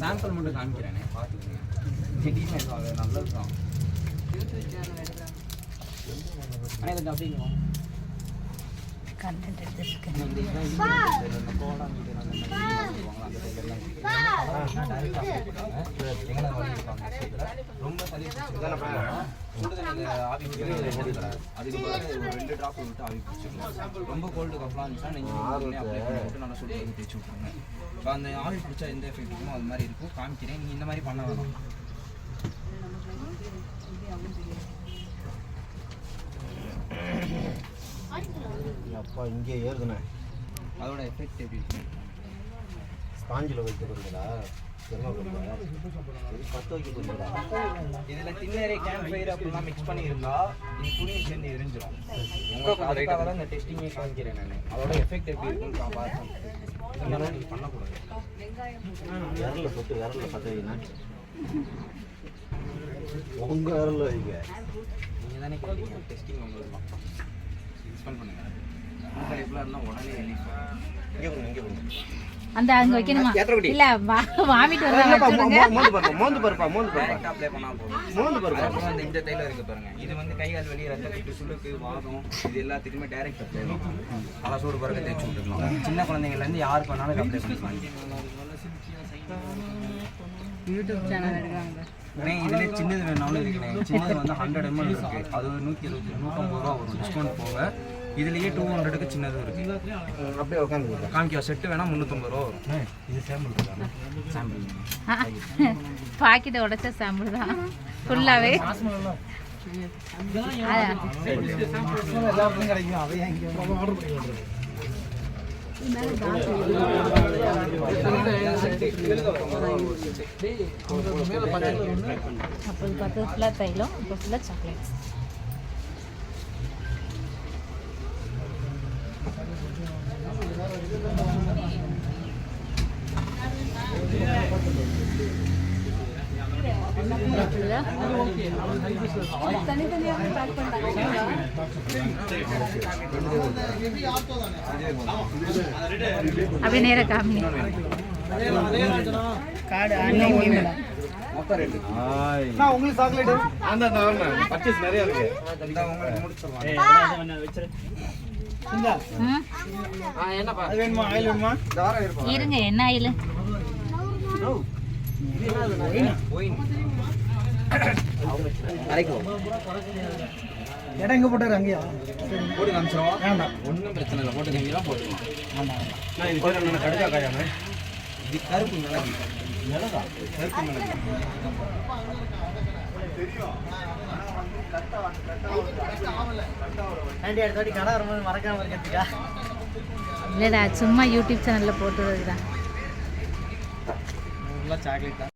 Sample மட்டும் காமிக்கிறேனே பார்த்துக்கோங்க. நல்லதுதான். ஆனால் கொஞ்சம் அப்படிங்க கண்டென்ட் எடுத்துருக்கேன். ரொம்ப சளி அதுக்கு 2 ட்ராப் விட்டு ஆவி பிடிச்சிக்கலாம். ரொம்ப கோல்டு கப்பலாம் இருந்துச்சுன்னா நீங்கள் அப்ளை பண்ணிட்டு நல்லா சுடு பண்ணி தேய்ச்சி விட்ருங்க. இப்போ அந்த ஆவி பிடிச்சா எந்த எஃபெக்ட் இருக்குமோ அது மாதிரி இருக்கும். காமிக்கிறேன், நீங்கள் இந்த மாதிரி பண்ண வேணும். அப்பா இங்கே ஏறுதுண்ணே. அதோட எஃபெக்ட் எப்படி இருக்கு? ஸ்பாஞ்சில் வைக்க போகிறீங்களா? இதில் தின்னரே கேம்ப் ஃபயர் அப்படிலாம் மிக்ஸ் பண்ணியிருந்தா இது துணியை சேர்ந்து எரிஞ்சிடும். உங்களுக்கு அதுக்காக தான் இந்த டெஸ்டிங்கே காமிக்கிறேன் நான். அதோட எஃபெக்ட் எப்படி இருக்குன்னு பார்ப்பேன். இதெல்லாம் நீங்கள் பண்ணக்கூடாது. விரலில் சொட்டு விரலில் பற்ற உங்கள் விரலில் வைங்க. நீங்கள் தானே கேட்டீங்க டெஸ்டிங் உங்களுக்கு தான் எக்ஸ்பெண்ட் பண்ணுங்கள். எப்படிலாம் இருந்தால் உடனே ரிலீஃப். இங்கே கொடுங்க, இங்கே கொடுங்க. அந்த அங்க வைக்கணுமா? இல்ல வாமிட் வந்தா வச்சிடுங்க. மோந்து பருப்பா டைரக்ட் அப்ளை பண்ணா போதும். மோந்து பருப்பா. அப்புறம் அந்த இந்த தைலம் இருக்கு பாருங்க. இது வந்து கை கால் வலி, ரத்த கட்டு, சுளுக்கு, வாதம் இது எல்லாத்துக்குமே டைரக்ட் அப்ளை பண்ணலாம். நல்லா சூடு பறக்க தேய்ச்சி விட்டுக்கலாம். சின்ன குழந்தைங்கள்ல இருந்து யாருக்கு வேணாலும் அப்ளை பண்ணிக்கலாம். யூடியூப் சேனல் எடுக்காங்க. இதுலேயே சின்னது வேணாலும் இருக்குண்ணே. சின்னது வந்து 100 ml இருக்கு. அது 170 150 ரூபா வரும் டிஸ்கவுண்ட் போக. இதுலேயே 200க்கு சின்னதும் இருக்கு. அப்படியே உட்காந்து காமிக்க செட்டு வேணா 350 ரூபா வரும். இது சாம்பிள் சாம்பிள் பாக்கெட்டை உடைச்ச சாம்பிள் தான் ஃபுல்லாவே. எல்லாருக்கும் கிடைக்கும். அதை ஆர்டர் பண்ணி அப்போ பார்த்து ஃபுல்லாக தைலம், இப்போ ஃபுல்லாக சாக்லேட்ஸ். அப்படியே நேர காமி கார்டு உங்களுக்கு சாக்லேட் அந்த பர்ச்சேஸ் நிறைய இருக்கு. இருங்க, என்ன ஆயில் இடம் எங்க போட்டாரு? அங்கேயா போட்டு காமிச்சிடும். வேண்டாம், ஒன்றும் பிரச்சனை இல்லை. போட்டு காமிக்கலாம், போட்டுக்கலாம். ஆமாம், இது கடுக்கா காயாம இது கருப்பு மிளகு. மிளகா? கருப்பு மிளகு. இல்லடா, சும்மா யூடியூப் சேனல்ல போட்டு வருதுடா. சாக்லேட்